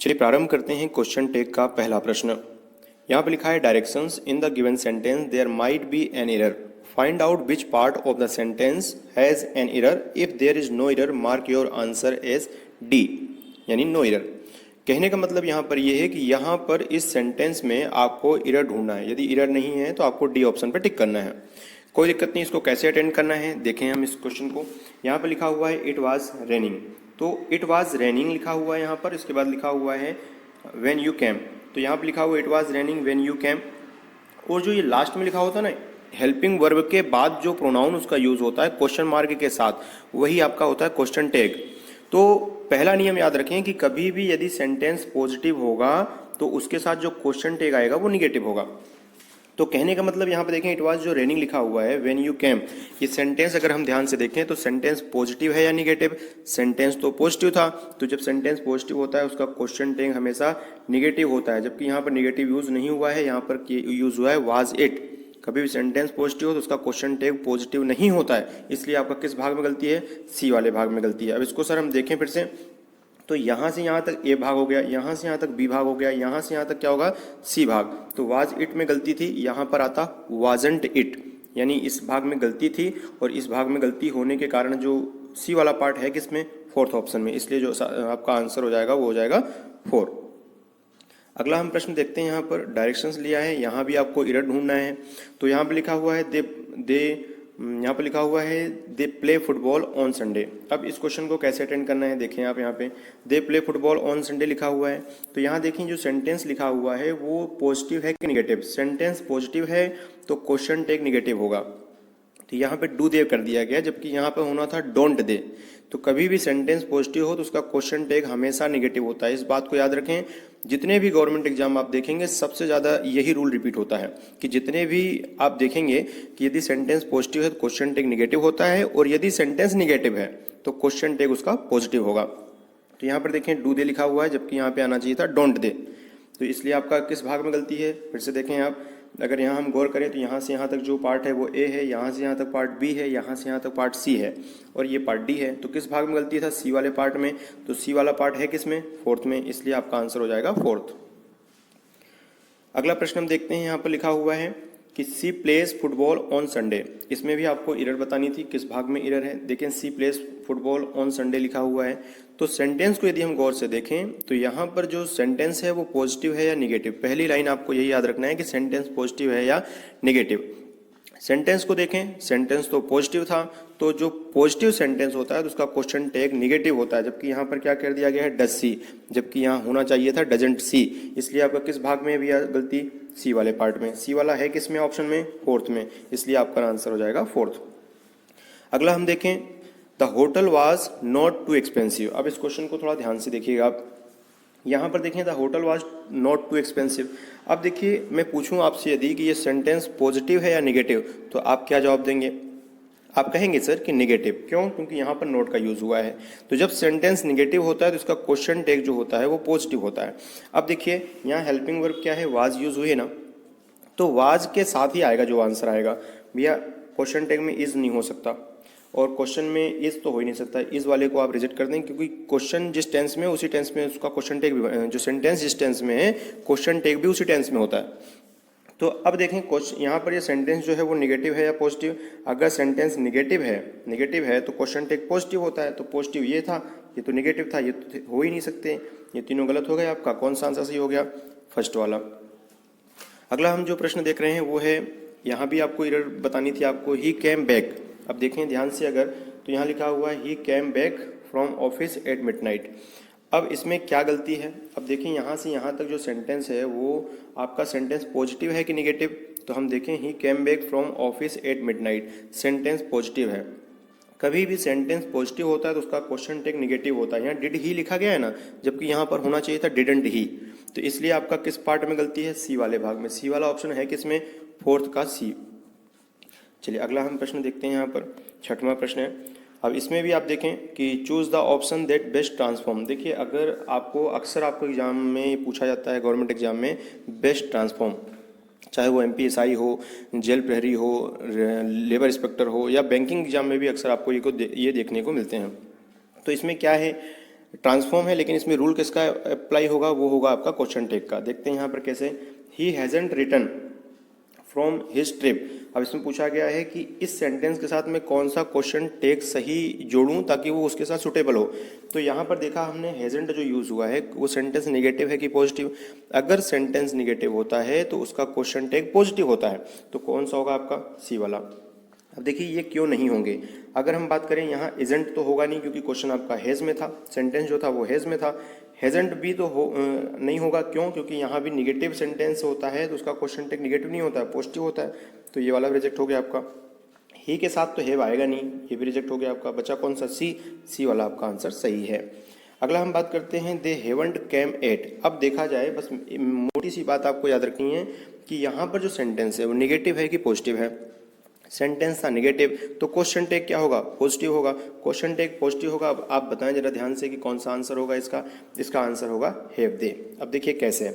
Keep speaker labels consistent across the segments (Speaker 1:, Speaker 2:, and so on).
Speaker 1: चलिए प्रारंभ करते हैं क्वेश्चन टेक का पहला प्रश्न। यहाँ पे लिखा है directions in the given sentence there might be an error, find out which part of the sentence has an error, if there is no error mark your answer as D, यानी no error. कहने का मतलब यहाँ पर यह है कि यहाँ पर इस सेंटेंस में आपको एरर ढूंढना है, यदि एरर नहीं है तो आपको डी ऑप्शन पर टिक करना है। कोई दिक्कत नहीं, इसको कैसे अटेंड करना है देखें हम इस क्वेश्चन को। यहाँ पर लिखा हुआ है इट वाज रेनिंग, तो इट वाज रेनिंग लिखा हुआ है यहाँ पर, इसके बाद लिखा हुआ है व्हेन यू केम, तो यहाँ पर लिखा हुआ है it was raining when you came. और जो ये लास्ट में लिखा होता है ना, हेल्पिंग वर्ब के बाद जो प्रोनाउन उसका यूज होता है क्वेश्चन मार्क के साथ, वही आपका होता है क्वेश्चन टैग। तो पहला नियम याद रखें कि कभी भी यदि सेंटेंस पॉजिटिव होगा तो उसके साथ जो क्वेश्चन टैग आएगा वो निगेटिव होगा। तो कहने का मतलब यहाँ पे देखें इट वाज जो रेनिंग लिखा हुआ है व्हेन यू केम, ये सेंटेंस अगर हम ध्यान से देखें तो सेंटेंस पॉजिटिव है या निगेटिव? सेंटेंस तो पॉजिटिव था, तो जब सेंटेंस पॉजिटिव होता है उसका क्वेश्चन टैग हमेशा निगेटिव होता है, जबकि यहाँ पर निगेटिव यूज नहीं हुआ है, यहाँ पर यूज हुआ है वाज इट। कभी भी सेंटेंस पॉजिटिव हो तो उसका क्वेश्चन टैग पॉजिटिव नहीं होता है, इसलिए आपका किस भाग में गलती है? सी वाले भाग में गलती है। अब इसको सर हम देखें फिर से, तो यहाँ से यहाँ तक ए भाग हो गया, यहाँ से यहाँ तक बी भाग हो गया, यहाँ से यहाँ तक क्या होगा? सी भाग। तो वाज इट में गलती थी, यहाँ पर आता वाजंट इट, यानी इस भाग में गलती थी और इस भाग में गलती होने के कारण जो सी वाला पार्ट है किसमें? फोर्थ ऑप्शन में, इसलिए जो आपका आंसर हो जाएगा वो हो जाएगा 4। अगला हम प्रश्न देखते हैं। यहाँ पर डायरेक्शंस लिया है, यहाँ भी आपको एरर ढूंढना है। तो यहाँ पर लिखा हुआ है यहाँ पर लिखा हुआ है they play football on Sunday. अब इस क्वेश्चन को कैसे अटेंड करना है देखें आप, यहाँ पे they play football on Sunday लिखा हुआ है। तो यहाँ देखें जो सेंटेंस लिखा हुआ है वो पॉजिटिव है कि निगेटिव? सेंटेंस पॉजिटिव है तो क्वेश्चन टैग निगेटिव होगा, तो यहाँ पे डू दे कर दिया गया, जबकि यहाँ पर होना था डोंट दे। तो कभी भी सेंटेंस पॉजिटिव हो तो उसका क्वेश्चन टैग हमेशा निगेटिव होता है, इस बात को याद रखें। जितने भी गवर्नमेंट एग्जाम आप देखेंगे सबसे ज़्यादा यही रूल रिपीट होता है कि जितने भी आप देखेंगे कि यदि सेंटेंस पॉजिटिव है तो क्वेश्चन टैग निगेटिव होता है, और यदि सेंटेंस निगेटिव है तो क्वेश्चन टैग उसका पॉजिटिव होगा। तो यहाँ पर देखें डू दे लिखा हुआ है, जबकि यहाँ पे आना चाहिए था डोंट दे, तो इसलिए आपका किस भाग में गलती है? फिर से देखें आप, अगर यहाँ हम गौर करें तो यहाँ से यहाँ तक जो पार्ट है वो ए है, यहाँ से यहाँ तक पार्ट बी है, यहाँ से यहाँ तक पार्ट सी है, और ये पार्ट डी है। तो किस भाग में गलती था? सी वाले पार्ट में। तो सी वाला पार्ट है किस में? फोर्थ में, इसलिए आपका आंसर हो जाएगा 4th। अगला प्रश्न हम देखते हैं। यहाँ पर लिखा हुआ है कि सी प्लेस फुटबॉल ऑन संडे, इसमें भी आपको एरर बतानी थी, किस भाग में एरर है देखें। सी प्लेस फुटबॉल ऑन संडे लिखा हुआ है, तो सेंटेंस को यदि हम गौर से देखें तो यहाँ पर जो सेंटेंस है वो पॉजिटिव है या निगेटिव? पहली लाइन आपको यही याद रखना है कि सेंटेंस पॉजिटिव है या निगेटिव। सेंटेंस को देखें, सेंटेंस तो पॉजिटिव था, तो जो पॉजिटिव सेंटेंस होता है तो उसका क्वेश्चन टैग निगेटिव होता है, जबकि यहाँ पर क्या कर दिया गया है? डज सी, जबकि यहाँ होना चाहिए था डजंट सी, इसलिए आपका किस भाग में भी गलती? सी वाले पार्ट में। सी वाला है किस में? ऑप्शन में 4th में, इसलिए आपका आंसर हो जाएगा 4th। अगला हम देखें, the hotel was not too expensive. अब इस क्वेश्चन को थोड़ा ध्यान से देखिएगा आप, यहाँ पर देखें the hotel was not too expensive. अब देखिए मैं पूछूं आपसे यदि कि ये सेंटेंस पॉजिटिव है या निगेटिव, तो आप क्या जवाब देंगे? आप कहेंगे सर कि निगेटिव, क्यों? क्योंकि यहाँ पर नोट का यूज हुआ है। तो जब सेंटेंस निगेटिव होता है तो इसका क्वेश्चन टैग जो होता है वो पॉजिटिव होता है। अब देखिए यहाँ हेल्पिंग वर्ब क्या है? वाज यूज हुई है ना, तो वाज के साथ ही आएगा जो आंसर आएगा। भैया क्वेश्चन टैग में इज नहीं हो सकता, और क्वेश्चन में इज तो हो ही नहीं सकता, इस वाले को आप रिजेक्ट कर दें, क्योंकि क्वेश्चन जिस टेंस में उसी टेंस में उसका क्वेश्चन टैग भी, जो सेंटेंस जिस टेंस में है क्वेश्चन टैग भी उसी टेंस में होता है। तो अब देखें क्वेश्चन, यहाँ पर ये सेंटेंस जो है वो निगेटिव है या पॉजिटिव? अगर सेंटेंस निगेटिव है तो क्वेश्चन टैग पॉजिटिव होता है, तो पॉजिटिव ये था, ये तो निगेटिव था, ये तो हो ही नहीं सकते, ये तीनों गलत हो गए। आपका कौन सा आंसर सही हो गया? फर्स्ट वाला। अगला हम जो प्रश्न देख रहे हैं वो है, यहाँ भी आपको एरर बतानी थी आपको, ही केम बैक। अब देखें ध्यान से अगर, तो यहाँ लिखा हुआ है he came back from office at midnight. अब इसमें क्या गलती है? अब देखें यहाँ से यहाँ तक जो सेंटेंस है वो आपका सेंटेंस पॉजिटिव है कि निगेटिव? तो हम देखें he came back from office at midnight, sentence positive है। कभी भी सेंटेंस पॉजिटिव होता है तो उसका क्वेश्चन टैग निगेटिव होता है। यहाँ डिड ही लिखा गया है ना, जबकि यहाँ पर होना चाहिए था डिडंट ही, तो इसलिए आपका किस पार्ट में गलती है? सी वाले भाग में। सी वाला ऑप्शन है किसमें? 4th का सी। चलिए अगला हम प्रश्न देखते हैं। यहाँ पर 6वां प्रश्न है। अब इसमें भी आप देखें कि choose the option that best transform. देखिए अगर आपको अक्सर आपको एग्जाम में पूछा जाता है, गवर्नमेंट एग्जाम में, बेस्ट ट्रांसफॉर्म, चाहे वो MPSI हो, जेल प्रहरी हो, लेबर इंस्पेक्टर हो, या बैंकिंग एग्जाम में भी अक्सर आपको ये देखने को मिलते हैं। तो इसमें क्या है? ट्रांसफॉर्म है, लेकिन इसमें रूल किसका अप्लाई होगा, वो होगा आपका क्वेश्चन टेक का। देखते हैं यहाँ पर कैसे। He hasn't return from his trip. अब इसमें पूछा गया है कि इस सेंटेंस के साथ मैं कौन सा क्वेश्चन टेक सही जोड़ूं ताकि वो उसके साथ सुटेबल हो। तो यहाँ पर देखा हमने हैजंट जो यूज़ हुआ है वो सेंटेंस नेगेटिव है कि पॉजिटिव। अगर सेंटेंस नेगेटिव होता है तो उसका क्वेश्चन टेक पॉजिटिव होता है, तो कौन सा होगा आपका, सी वाला। अब देखिए ये क्यों नहीं होंगे। अगर हम बात करें यहाँ इजेंट तो होगा नहीं क्योंकि क्वेश्चन आपका हैज़ में था, सेंटेंस जो था वो हैज़ में था। हैजेंट भी तो नहीं होगा, क्यों, क्योंकि यहाँ भी निगेटिव सेंटेंस होता है तो उसका क्वेश्चन टेक निगेटिव नहीं होता है, पॉजिटिव होता है। तो ये वाला रिजेक्ट हो गया आपका। ही के साथ तो हैव आएगा नहीं, ये भी रिजेक्ट हो गया आपका। बचा कौन सा, सी। सी वाला आपका आंसर सही है। अगला हम बात करते हैं दे हेवंट कैम एट। अब देखा जाए, बस मोटी सी बात आपको याद रखनी है कि यहाँ पर जो सेंटेंस है वो निगेटिव है कि पॉजिटिव है। सेंटेंस था नेगेटिव तो क्वेश्चन टेक क्या होगा, पॉजिटिव होगा। क्वेश्चन टेक पॉजिटिव होगा। अब आप बताएं जरा ध्यान से कि कौन सा आंसर होगा इसका। इसका आंसर होगा हैव दे। अब देखिए कैसे,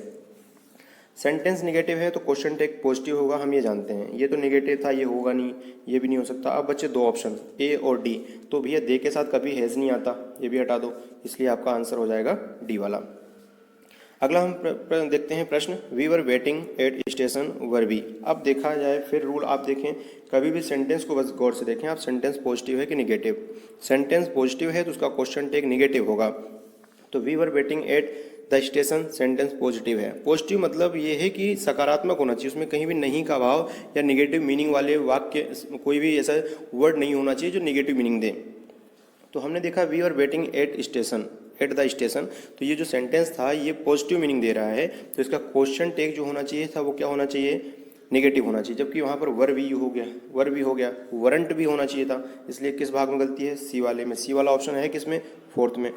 Speaker 1: सेंटेंस नेगेटिव है तो क्वेश्चन टेक पॉजिटिव होगा, हम ये जानते हैं। ये तो नेगेटिव था, ये होगा नहीं, ये भी नहीं हो सकता। अब बच्चे दो ऑप्शन ए और डी, तो भैया दे के साथ कभी हैज़ नहीं आता, ये भी हटा दो, इसलिए आपका आंसर हो जाएगा डी वाला। अगला हम देखते हैं प्रश्न, we were waiting at station were B. अब देखा जाए फिर रूल आप देखें, कभी भी सेंटेंस को बस गौर से देखें आप, सेंटेंस पॉजिटिव है कि नेगेटिव। सेंटेंस पॉजिटिव है तो उसका क्वेश्चन टेक नेगेटिव होगा। तो we were waiting at the station, sentence positive है। पॉजिटिव मतलब ये है कि सकारात्मक होना चाहिए, उसमें कहीं भी नहीं का भाव या नेगेटिव मीनिंग वाले वाक्य, कोई भी ऐसा वर्ड नहीं होना चाहिए जो नेगेटिव मीनिंग दे। तो हमने देखा we are waiting at station, at the station, तो ये जो सेंटेंस था ये पॉजिटिव मीनिंग दे रहा है, तो इसका क्वेश्चन टेक जो होना चाहिए था वो क्या होना चाहिए, नेगेटिव होना चाहिए। जबकि वहाँ पर वर भी हो गया, वर भी हो गया, वरंट भी होना चाहिए था। इसलिए किस भाग में गलती है, सी वाले में। सी वाला ऑप्शन है किसमें, फोर्थ में।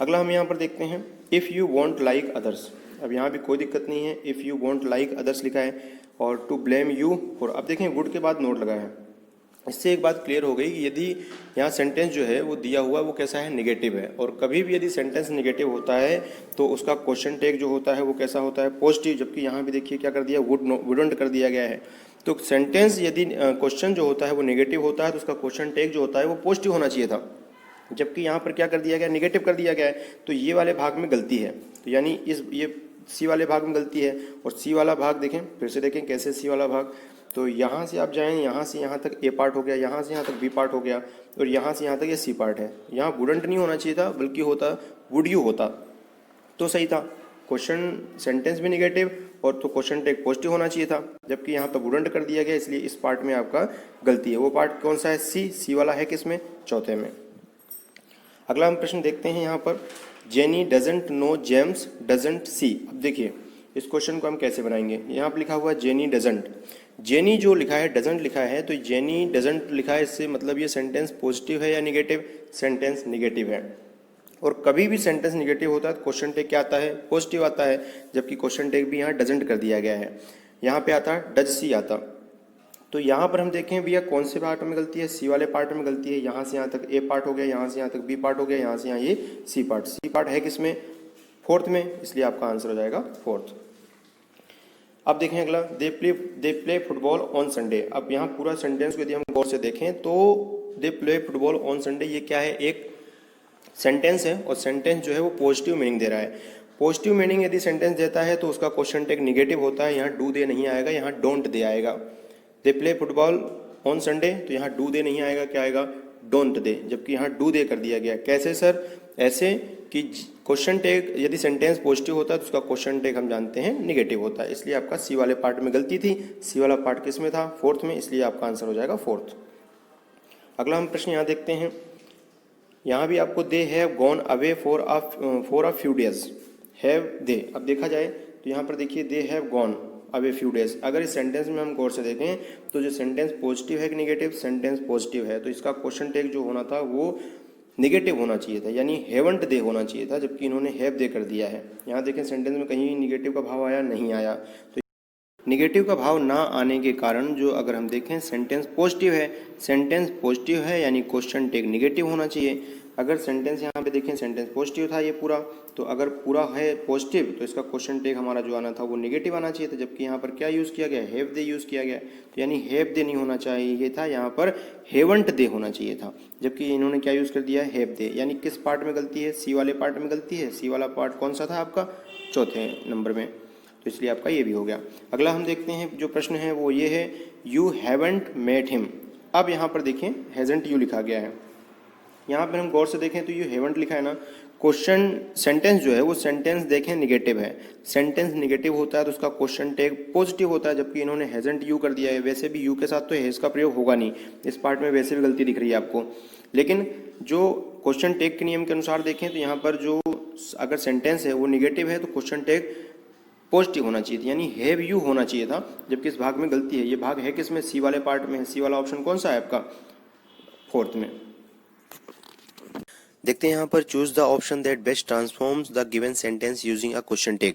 Speaker 1: अगला हम यहाँ पर देखते हैं, if you want like others. अब यहाँ भी कोई दिक्कत नहीं है, if you want like others लिखा है और टू ब्लेम यू फॉर। अब देखें वुड के बाद नोट लगा है, इससे एक बात क्लियर हो गई कि यदि यहाँ सेंटेंस जो है वो दिया हुआ है वो कैसा है, नेगेटिव है। और कभी भी यदि सेंटेंस नेगेटिव होता है तो उसका क्वेश्चन टेक जो होता है वो कैसा होता है, पॉजिटिव। जबकि यहाँ भी देखिए क्या कर दिया, वुडंट कर दिया गया है। तो सेंटेंस यदि क्वेश्चन जो होता है वो नेगेटिव होता है तो उसका क्वेश्चन टेक जो होता है वो पॉजिटिव होना चाहिए था। जबकि यहाँ पर क्या कर दिया गया, नेगेटिव कर दिया गया है। तो ये वाले भाग में गलती है, तो यानी ये सी वाले भाग में गलती है। और सी वाला भाग देखें, फिर से देखें कैसे सी वाला भाग। तो यहाँ से आप जाएं, यहाँ से यहाँ तक ए पार्ट हो गया, यहाँ से यहाँ तक बी पार्ट हो गया, और यहाँ से यहाँ तक ये सी पार्ट है। यहाँ वुडंट नहीं होना चाहिए था, बल्कि होता वुड यू होता तो सही था। क्वेश्चन सेंटेंस भी नेगेटिव और तो क्वेश्चन टेक पॉजिटिव होना चाहिए था, जबकि यहाँ पर वुडंट कर दिया गया, इसलिए इस पार्ट में आपका गलती है। वो पार्ट कौन सा है, सी। सी वाला है किसमें, चौथे में। अगला हम प्रश्न देखते हैं यहाँ पर, jenny doesn't know James doesn't see. अब देखिए इस क्वेश्चन को हम कैसे बनाएंगे। यहाँ पर लिखा हुआ है जेनी डजेंट, जेनी जो लिखा है डजेंट लिखा है, तो जेनी डजेंट लिखा है, इससे मतलब ये सेंटेंस पॉजिटिव है या नेगेटिव, सेंटेंस नेगेटिव है। और कभी भी सेंटेंस नेगेटिव होता है तो क्वेश्चन टेक क्या आता है, पॉजिटिव आता है। जबकि क्वेश्चन टेक भी यहाँ डजेंट कर दिया गया है, यहाँ पे आता डज सी आता। तो यहाँ पर हम देखें भैया कौन से पार्ट में गलती है, सी वाले पार्ट में गलती है। यहाँ से यहाँ तक ए पार्ट हो गया, यहाँ से यहाँ तक बी पार्ट हो गया, यहाँ से यहाँ ये सी पार्ट। सी पार्ट है किसमें, फोर्थ में, इसलिए आपका आंसर हो जाएगा फोर्थ। अब देखें अगला, they play football on Sunday. अब यहाँ पूरा सेंटेंस को यदि हम गौर से देखें तो they play football on Sunday, ये क्या है, एक सेंटेंस है। और सेंटेंस जो है वो पॉजिटिव मीनिंग दे रहा है। पॉजिटिव मीनिंग यदि सेंटेंस देता है तो उसका क्वेश्चन टेक नेगेटिव होता है। यहाँ डू दे नहीं आएगा, यहाँ डोंट दे आएगा। They play football on Sunday, तो यहाँ डू दे नहीं आएगा, क्या आएगा, डोंट दे। जबकि यहाँ डू दे कर दिया गया। कैसे सर, ऐसे कि क्वेश्चन टेक यदि सेंटेंस पॉजिटिव होता है तो उसका क्वेश्चन टेक हम जानते हैं नेगेटिव होता है। इसलिए आपका सी वाले पार्ट में गलती थी। सी वाला पार्ट किस में था, फोर्थ में, इसलिए आपका आंसर हो जाएगा फोर्थ। अगला हम प्रश्न यहाँ देखते हैं, यहाँ भी आपको they have gone away for a few days, have they. अब देखा जाए तो यहाँ पर देखिए they have gone away few days. अगर इस सेंटेंस में हम गौर से देखें तो जो सेंटेंस पॉजिटिव है कि नेगेटिव, सेंटेंस पॉजिटिव है, तो इसका क्वेश्चन टेक जो होना था वो नेगेटिव होना चाहिए था, यानी हैवंट दे होना चाहिए था। जबकि इन्होंने हैव दे कर दिया है। यहाँ देखें सेंटेंस में कहीं नेगेटिव का भाव आया, नहीं आया। तो नेगेटिव का भाव ना आने के कारण जो अगर हम देखें सेंटेंस पॉजिटिव है, सेंटेंस पॉजिटिव है यानी क्वेश्चन टेक नेगेटिव होना चाहिए। अगर सेंटेंस यहाँ पे देखें सेंटेंस पॉजिटिव था ये पूरा, तो अगर पूरा है पॉजिटिव तो इसका क्वेश्चन टेक हमारा जो आना था वो नेगेटिव आना चाहिए था, जबकि यहाँ पर क्या यूज़ किया गया, हैव दे यूज़ किया गया। तो यानी हैव दे नहीं होना चाहिए था, यहाँ पर हैवंट दे होना चाहिए था, जबकि इन्होंने क्या यूज़ कर दिया है, हैव दे। यानी किस पार्ट में गलती है, सी वाले पार्ट में गलती है। सी वाला पार्ट कौन सा था आपका, चौथे नंबर में, तो इसलिए आपका ये भी हो गया। अगला हम देखते हैं जो प्रश्न है वो ये है, यू हैवंट मेट हिम। अब यहाँ पर देखें हैजंट यू लिखा गया है, यहाँ पर हम गौर से देखें तो यू हैवंट लिखा है ना। क्वेश्चन सेंटेंस जो है वो सेंटेंस देखें निगेटिव है, सेंटेंस निगेटिव होता है तो उसका क्वेश्चन टैग पॉजिटिव होता है, जबकि इन्होंने हैजंट यू कर दिया है। वैसे भी यू के साथ तो हैज का प्रयोग होगा नहीं, इस पार्ट में वैसे भी गलती दिख रही है आपको। लेकिन जो क्वेश्चन टैग के नियम के अनुसार देखें तो यहाँ पर जो अगर सेंटेंस है वो निगेटिव है तो क्वेश्चन टैग पॉजिटिव होना चाहिए था, यानी हैव यू होना चाहिए था, जबकि इस भाग में गलती है। ये भाग है किसमें, सी वाले पार्ट में है। सी वाला ऑप्शन कौन सा है आपका, फोर्थ में। देखते हैं यहाँ पर, choose the option that best transforms the given sentence using a question tag.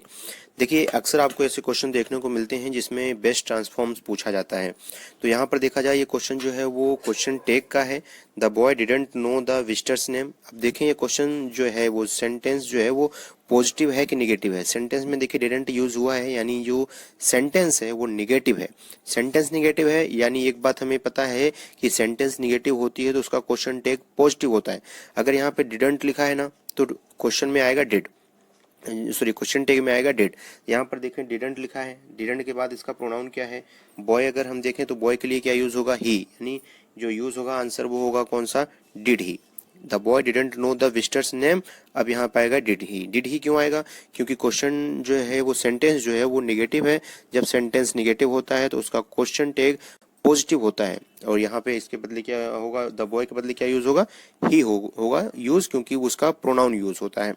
Speaker 1: देखिए अक्सर आपको ऐसे क्वेश्चन देखने को मिलते हैं जिसमें बेस्ट ट्रांसफॉर्म्स पूछा जाता है। तो यहाँ पर देखा जाए ये क्वेश्चन जो है वो क्वेश्चन टैग का है, the boy didn't know the visitors name. अब देखें ये क्वेश्चन जो है वो सेंटेंस जो है वो पॉजिटिव है कि निगेटिव है। सेंटेंस में देखिए डिडंट यूज हुआ है, यानी जो सेंटेंस है वो निगेटिव है। सेंटेंस निगेटिव है यानी एक बात हमें पता है कि सेंटेंस निगेटिव होती है तो उसका क्वेश्चन टैग पॉजिटिव होता है। अगर यहाँ पे डिडंट लिखा है ना तो क्वेश्चन में आएगा डिड, सॉरी क्वेश्चन टैग में आएगा डिड। यहाँ पर देखें डिडंट लिखा है, डिडंट के बाद इसका प्रोनाउन क्या है, बॉय। अगर हम देखें तो बॉय के लिए क्या यूज होगा, ही, यानी जो यूज होगा आंसर वो होगा कौन सा, did he. The boy didn't know the visitors name, अब यहाँ पे आएगा डिड ही। डिड ही क्यों आएगा, क्योंकि क्वेश्चन जो है वो सेंटेंस जो है वो निगेटिव है। जब सेंटेंस निगेटिव होता है तो उसका क्वेश्चन टैग पॉजिटिव होता है, और यहाँ पे इसके बदले क्या होगा, द बॉय के बदले क्या यूज होगा, ही होगा यूज, क्योंकि उसका प्रोनाउन यूज होता है।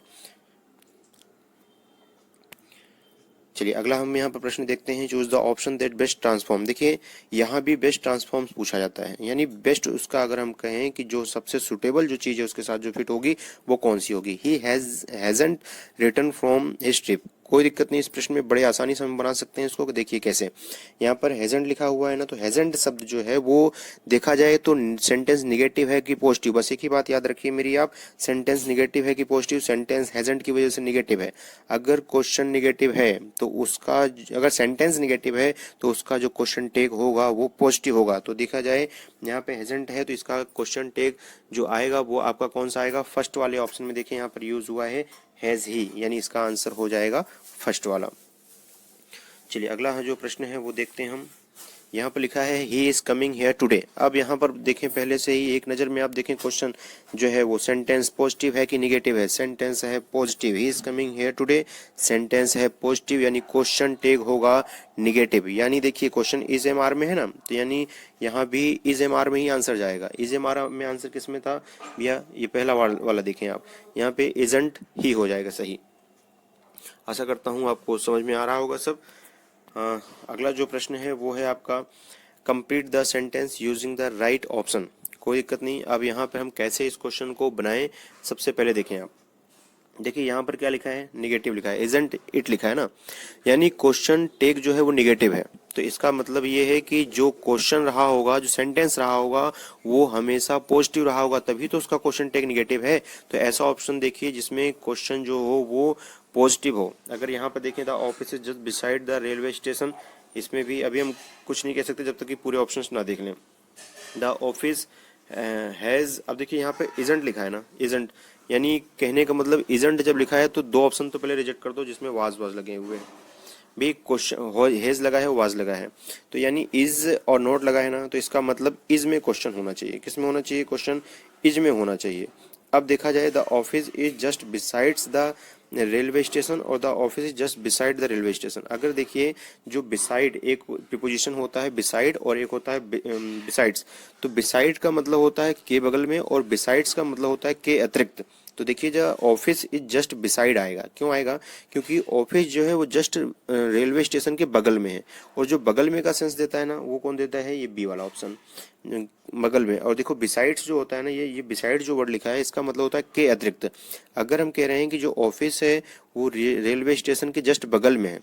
Speaker 1: चलिए अगला हम यहाँ पर प्रश्न देखते हैं, choose the option that best transform. देखिए यहाँ भी बेस्ट ट्रांसफॉर्म पूछा जाता है, यानी बेस्ट उसका अगर हम कहें कि जो सबसे सुटेबल जो चीज़ है उसके साथ जो फिट होगी वो कौन सी होगी। He hasn't return from his trip. कोई दिक्कत नहीं, इस प्रश्न में बड़े आसानी से हम बना सकते हैं इसको। देखिए कैसे, यहाँ पर हैजंट लिखा हुआ है ना, तो हैजंट शब्द जो है वो देखा जाए तो सेंटेंस निगेटिव है कि पॉजिटिव, बस एक ही बात याद रखिए मेरी आप, सेंटेंस निगेटिव है कि पॉजिटिव, सेंटेंस हैजंट की वजह से निगेटिव है। अगर क्वेश्चन निगेटिव है तो उसका, अगर सेंटेंस निगेटिव है तो उसका जो क्वेश्चन टैग होगा वो पॉजिटिव होगा। तो देखा जाए यहाँ पे हैजंट है तो इसका क्वेश्चन टैग जो आएगा वो आपका कौन सा आएगा, फर्स्ट वाले ऑप्शन में। देखिए यहाँ पर यूज हुआ है हैज ही, यानी इसका आंसर हो जाएगा फर्स्ट वाला। चलिए अगला जो प्रश्न है वो देखते हैं हम। यहाँ पर लिखा है he is coming here today. अब यहाँ पर देखें पहले से ही एक नज़र में आप देखें क्वेश्चन जो है वो सेंटेंस पॉजिटिव है कि निगेटिव है, सेंटेंस है positive, he is coming here today, sentence है पॉजिटिव, यानी क्वेश्चन टैग होगा निगेटिव। यानी देखिए क्वेश्चन इज एम आर में है ना, तो यानी यहाँ भी इज एम आर में ही आंसर जाएगा। इज एम आर में आंसर किस में था भैया, ये पहला वाला देखें आप, यहाँ पे इजंट ही हो जाएगा सही। आशा करता हूँ आपको समझ में आ रहा होगा सब। अगला जो प्रश्न है वो है आपका, complete the sentence using the right option. कोई दिक्कत नहीं, अब यहाँ पे हम कैसे इस क्वेश्चन को बनाएं, सबसे पहले देखें आप। देखिए यहाँ पर क्या लिखा है, निगेटिव लिखा है, इजंट इट लिखा है ना, यानी क्वेश्चन टैग जो है वो निगेटिव है। तो इसका मतलब ये है कि जो क्वेश्चन रहा होगा, जो सेंटेंस रहा होगा वो हमेशा पॉजिटिव रहा होगा, तभी तो उसका क्वेश्चन टैग निगेटिव है। तो ऐसा ऑप्शन देखिए जिसमें क्वेश्चन जो हो वो पॉजिटिव हो। अगर यहाँ पर देखें the office is just beside the railway station, इसमें भी अभी हम कुछ नहीं कह सकते जब तक कि पूरे ऑप्शंस ना देख लें। द ऑफिस हैज़, अब देखिए यहाँ पे इजंट लिखा है ना, इजंट, यानी कहने का मतलब इजंट जब लिखा है तो दो ऑप्शन तो पहले रिजेक्ट कर दो जिसमें वाज लगे हुए हैं। भी क्वेश्चन हैज़ लगा है, वाज लगा है, तो यानी इज और नॉट लगा है ना, तो इसका मतलब इज में क्वेश्चन होना चाहिए। किस में होना चाहिए क्वेश्चन, इज में होना चाहिए। अब देखा जाए the office is just besides the railway station और the office is just beside the railway station. अगर देखिए जो बिसाइड एक प्रीपोजिशन होता है बिसाइड और एक होता है बिसाइड्स, तो बिसाइड का मतलब होता है के बगल में और बिसाइड्स का मतलब होता है के अतिरिक्त। तो देखिए जो ऑफिस इज जस्ट बिसाइड आएगा, क्यों आएगा, क्योंकि ऑफिस जो है वो जस्ट रेलवे स्टेशन के बगल में है, और जो बगल में का सेंस देता है ना वो कौन देता है, ये बी वाला ऑप्शन, बगल में। और देखो बिसाइड्स जो होता है ना, ये बिसाइड जो वर्ड लिखा है इसका मतलब होता है के अतिरिक्त। अगर हम कह रहे हैं कि जो ऑफिस है वो रेलवे स्टेशन के जस्ट बगल में है,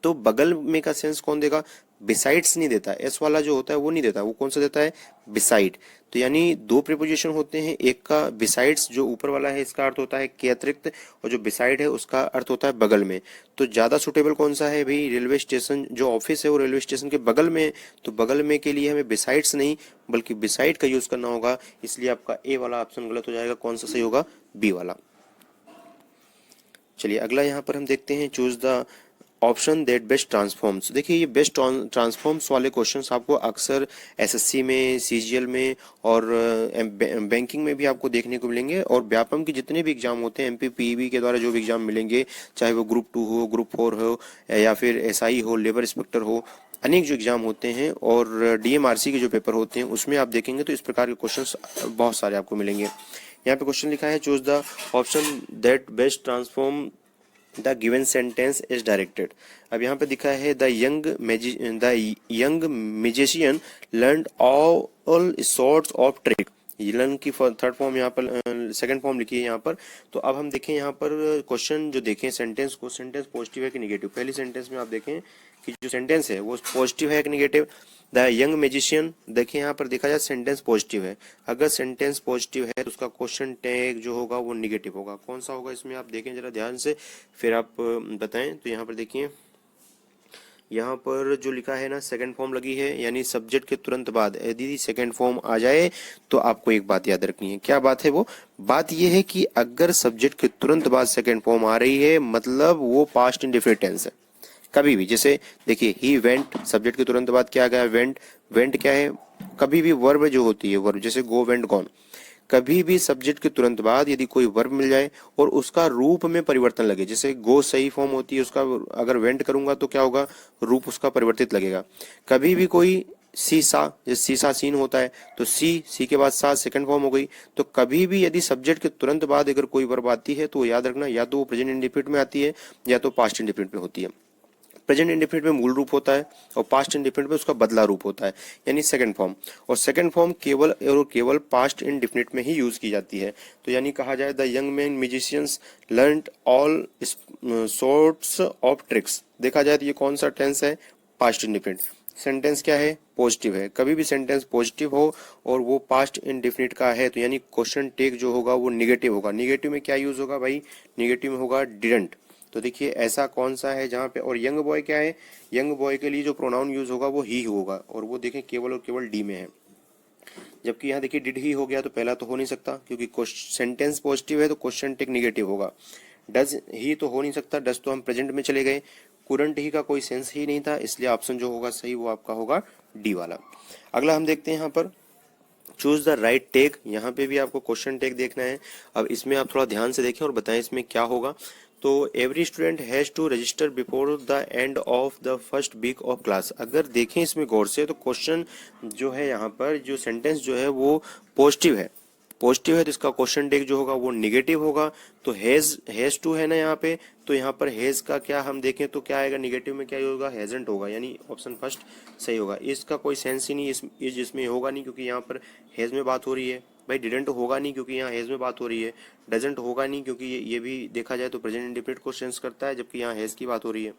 Speaker 1: तो बगल में का सेंस कौन देगा, बिसाइड्स नहीं देता, एस वाला जो होता है वो नहीं देता, वो कौन सा देता है, बिसाइड। तो यानी दो प्रीपोजिशन होते हैं, एक का बिसाइड्स जो ऊपर वाला है इसका अर्थ होता है के अतिरिक्त, और जो बिसाइड है उसका अर्थ होता है बगल में। तो ज़्यादा सुटेबल कौन सा है भाई, रेलवे स्टेशन जो ऑफिस है वो रेलवे स्टेशन के बगल में है, तो बगल में के लिए हमें बिसाइड्स नहीं बल्कि बिसाइड का यूज़ करना होगा, इसलिए आपका ए वाला ऑप्शन गलत हो जाएगा। कौन सा सही होगा, बी वाला। चलिए अगला यहाँ पर हम देखते हैं, choose the option that best transforms. देखिए ये बेस्ट ट्रांसफॉर्म्स वाले क्वेश्चंस आपको अक्सर एसएससी में, सीजीएल में और बैंकिंग में भी आपको देखने को मिलेंगे, और व्यापम के जितने भी एग्जाम होते हैं एमपी पीईबी के द्वारा जो भी एग्जाम मिलेंगे, चाहे वो ग्रुप 2 हो, ग्रुप 4 हो, या फिर एसआई हो, लेबर इंस्पेक्टर हो, अनेक जो एग्जाम होते हैं और डीएमआरसी के जो पेपर होते हैं उसमें आप देखेंगे तो इस प्रकार के क्वेश्चंस बहुत सारे आपको मिलेंगे। यहाँ पे क्वेश्चन लिखा है, choose the option that best transform the given sentence is directed. अब यहाँ पे दिखा है the young magician learn all sorts of trick. Learn की थर्ड फॉर्म यहाँ पर, सेकंड फॉर्म लिखी है यहाँ पर। तो अब हम देखें यहाँ पर क्वेश्चन जो देखें सेंटेंस को, सेंटेंस पॉजिटिव है कि निगेटिव। पहली सेंटेंस में आप देखें कि जो सेंटेंस है वो पॉजिटिव है कि निगेटिव। द यंग मैजिशियन, देखिए यहाँ पर देखा जाए सेंटेंस पॉजिटिव है। अगर सेंटेंस पॉजिटिव है तो उसका क्वेश्चन टैग जो होगा वो निगेटिव होगा। कौन सा होगा इसमें, आप देखें जरा ध्यान से, फिर आप बताएं। तो यहाँ पर देखिए, यहाँ पर जो लिखा है ना, सेकंड फॉर्म लगी है, यानी सब्जेक्ट के तुरंत बाद यदि सेकंड फॉर्म आ जाए तो आपको एक बात याद रखनी है। क्या बात है वो, बात ये है कि अगर सब्जेक्ट के तुरंत बाद सेकंड फॉर्म आ रही है मतलब वो पास्ट इंडेफिनिट टेंस है। कभी भी, जैसे देखिए ही वेंट, सब्जेक्ट के तुरंत बाद क्या आ गया, वेंट। वेंट क्या है, कभी भी वर्ब जो होती है, वर्ब जैसे गो, वेंट, गॉन, कभी भी सब्जेक्ट के तुरंत बाद यदि कोई वर्ब मिल जाए और उसका रूप में परिवर्तन लगे, जैसे गो सही फॉर्म होती है उसका, अगर वेंट करूंगा तो क्या होगा, रूप उसका परिवर्तित लगेगा। कभी भी कोई सीसा, जैसे सीसा सीन होता है, तो सी के बाद सा सेकंड फॉर्म हो गई। तो कभी भी यदि सब्जेक्ट के तुरंत बाद अगर कोई वर्ब आती है तो याद रखना, या तो वो प्रेजेंट इंडेफिनिट में आती है या तो पास्ट इंडेफिनिट में होती है। प्रेजेंट इंडेफिनिट में मूल रूप होता है और पास्ट इंडेफिनिट में उसका बदला रूप होता है, यानी सेकंड फॉर्म। और सेकंड फॉर्म केवल और केवल पास्ट इंडेफिनिट में ही यूज की जाती है। तो यानी कहा जाए the young man musicians learned all sorts of tricks. देखा जाए तो ये कौन सा टेंस है, पास्ट इंडेफिनिट। सेंटेंस क्या है, पॉजिटिव है। कभी भी सेंटेंस पॉजिटिव हो और वो पास्ट इंडेफिनिट का है तो यानी क्वेश्चन टेक जो होगा वो निगेटिव होगा। निगेटिव में क्या यूज होगा भाई, निगेटिव में होगा डिडंट। तो देखिए ऐसा कौन सा है जहाँ पे, और यंग बॉय क्या है, यंग बॉय के लिए जो प्रोनाउन यूज होगा वो ही होगा, और वो देखें केवल और केवल डी में है। जबकि यहाँ देखिए डिड ही हो गया तो पहला तो हो नहीं सकता क्योंकि सेंटेंस पॉजिटिव है तो क्वेश्चन टेक निगेटिव होगा। डज ही तो हो नहीं सकता, डज तो हम प्रेजेंट में चले गए। कुरंट ही का कोई सेंस ही नहीं था, इसलिए ऑप्शन जो होगा सही वो आपका होगा डी वाला। अगला हम देखते हैं यहाँ पर, चूज द राइट टेक। यहाँ पे भी आपको क्वेश्चन टेक देखना है। अब इसमें आप थोड़ा ध्यान से देखें और बताएं इसमें क्या होगा। तो every student has to register before the end of the first week of class. अगर देखें इसमें गौर से तो क्वेश्चन जो है यहाँ पर जो सेंटेंस जो है वो पॉजिटिव है। पॉजिटिव है तो इसका क्वेश्चन टेक जो होगा वो निगेटिव होगा। तो हैज टू है ना यहाँ पे, तो यहाँ पर हैज का क्या हम देखें तो क्या आएगा, निगेटिव में क्या होगा, हैजंट होगा, यानी ऑप्शन फर्स्ट सही होगा। इसका कोई सेंस ही नहीं इस इसमें होगा नहीं क्योंकि यहाँ पर हैज में बात हो रही है। भाई डिडंट होगा नहीं क्योंकि यहाँ हैज में बात हो रही है। डजंट होगा नहीं क्योंकि ये भी देखा जाए तो प्रेजेंट इंडेफिनिट को सेंस करता है जबकि यहाँ हैज की बात हो रही है।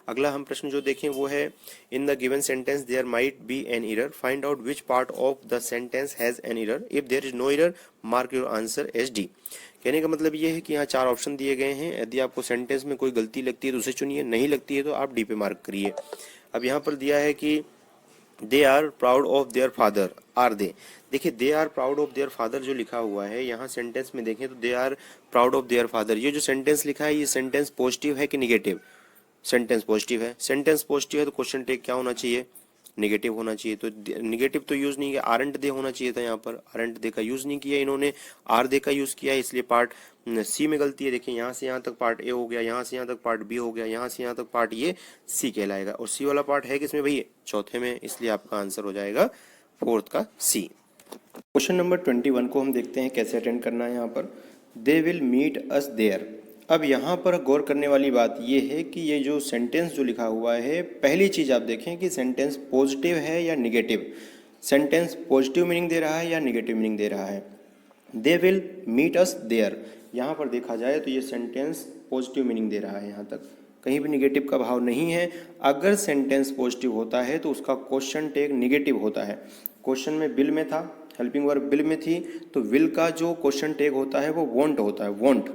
Speaker 1: अगला हम प्रश्न जो देखें वो है, in the given sentence there might be an error, find out which part of the sentence has an error, if there is no error mark your answer as D. कहने का मतलब ये है कि यहाँ चार ऑप्शन दिए गए हैं, यदि आपको सेंटेंस में कोई गलती लगती है तो उसे चुनिए, नहीं लगती है तो आप डी पे मार्क करिए। अब यहाँ पर दिया है कि they are proud of their father, are they. देखिए they are proud of their father जो लिखा हुआ है यहाँ सेंटेंस में देखें तो they are proud of their father, ये जो सेंटेंस लिखा है ये सेंटेंस पॉजिटिव है कि निगेटिव, सेंटेंस पॉजिटिव है। सेंटेंस पॉजिटिव है तो क्वेश्चन टेक क्या होना चाहिए, निगेटिव होना चाहिए। तो निगेटिव तो यूज नहीं किया, आरंट दे होना चाहिए था, यहाँ पर आरंट दे का यूज नहीं किया इन्होंने, आर दे का यूज किया है, इसलिए पार्ट सी में गलती है। देखिए यहाँ से यहाँ तक पार्ट ए हो गया, यहाँ से यहाँ तक पार्ट बी हो गया, यहाँ से यहाँ तक पार्ट ये सी कहलाएगा, और सी वाला पार्ट है किसमें भाई, चौथे में, इसलिए आपका आंसर हो जाएगा फोर्थ का सी। क्वेश्चन नंबर 21 को हम देखते हैं कैसे अटेंड करना है। यहाँ पर they will meet us there. अब यहाँ पर गौर करने वाली बात यह है कि ये जो सेंटेंस जो लिखा हुआ है, पहली चीज़ आप देखें कि सेंटेंस पॉजिटिव है या निगेटिव। सेंटेंस पॉजिटिव मीनिंग दे रहा है या निगेटिव मीनिंग दे रहा है। They will meet us there, यहाँ पर देखा जाए तो ये सेंटेंस पॉजिटिव मीनिंग दे रहा है यहाँ तक। कहीं भी निगेटिव का भाव नहीं है। अगर सेंटेंस पॉजिटिव होता है तो उसका क्वेश्चन टैग निगेटिव होता है। क्वेश्चन में विल में था, हेल्पिंग वर्ब विल में थी, तो विल का जो क्वेश्चन टैग होता है वो वॉन्ट होता है, वॉन्ट,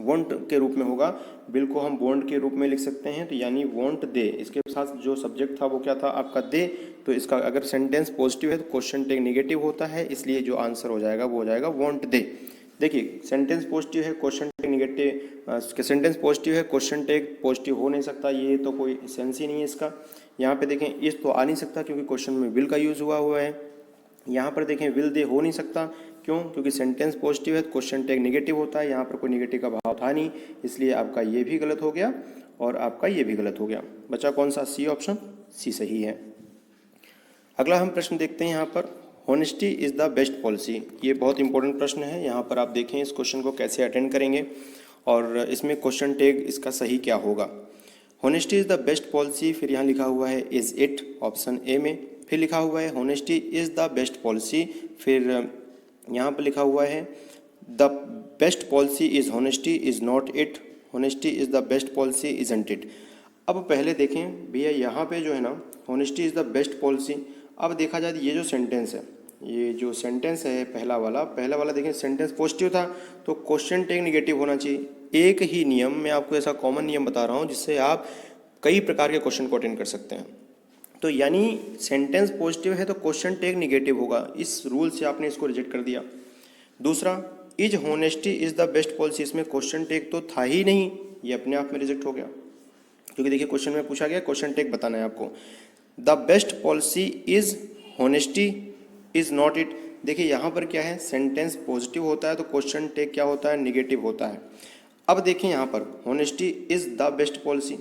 Speaker 1: वॉन्ट के रूप में होगा। विल को हम वॉन्ट के रूप में लिख सकते हैं, तो यानी वॉन्ट दे, इसके साथ जो सब्जेक्ट था वो क्या था आपका दे। तो इसका अगर सेंटेंस पॉजिटिव है तो क्वेश्चन टैग निगेटिव होता है, इसलिए जो आंसर हो जाएगा वो हो जाएगा वॉन्ट दे। देखिए सेंटेंस पॉजिटिव है, question tag negative, sentence positive है, क्वेश्चन टैग पॉजिटिव हो नहीं सकता, ये तो कोई सेंस ही नहीं है इसका। यहाँ पे देखें इस तो आ नहीं सकता क्योंकि क्वेश्चन में विल का यूज़ हुआ है। यहाँ पर देखें विल दे हो नहीं सकता, क्यों? क्योंकि सेंटेंस पॉजिटिव है, क्वेश्चन टैग निगेटिव होता है, यहाँ पर कोई निगेटिव का भाव था नहीं, इसलिए आपका ये भी गलत हो गया और आपका ये भी गलत हो गया। बचा कौन सा? सी ऑप्शन, सी सही है। अगला हम प्रश्न देखते हैं यहाँ पर, honesty is the best policy. ये बहुत इंपॉर्टेंट प्रश्न है, यहाँ पर आप देखें इस क्वेश्चन को कैसे अटेंड करेंगे और इसमें क्वेश्चन टैग इसका सही क्या होगा। Honesty is the best policy, फिर यहाँ लिखा हुआ है इज़ इट, ऑप्शन ए में। फिर लिखा हुआ है honesty is the best policy, फिर यहाँ पर लिखा हुआ है the best policy is honesty is not it, honesty is the best policy isn't it. अब पहले देखें भैया यहाँ पे जो है ना honesty is the best policy, अब देखा जाए ये जो सेंटेंस है, ये जो सेंटेंस है पहला वाला देखें सेंटेंस पॉजिटिव था तो क्वेश्चन टैग निगेटिव होना चाहिए। एक ही नियम, मैं आपको ऐसा कॉमन नियम बता रहा हूँ जिससे आप कई प्रकार के क्वेश्चन को अटेंड कर सकते हैं। तो यानी सेंटेंस पॉजिटिव है तो क्वेश्चन टैग निगेटिव होगा, इस रूल से आपने इसको रिजेक्ट कर दिया। दूसरा, is honesty is the best policy, इसमें क्वेश्चन टैग तो था ही नहीं, ये अपने आप में रिजेक्ट हो गया, क्योंकि देखिए क्वेश्चन में पूछा गया क्वेश्चन टैग बताना है आपको। The best policy is honesty is not it, देखिए यहाँ पर क्या है, सेंटेंस पॉजिटिव होता है तो क्वेश्चन टैग क्या होता है, निगेटिव होता है। अब देखिए यहाँ पर honesty is the best policy,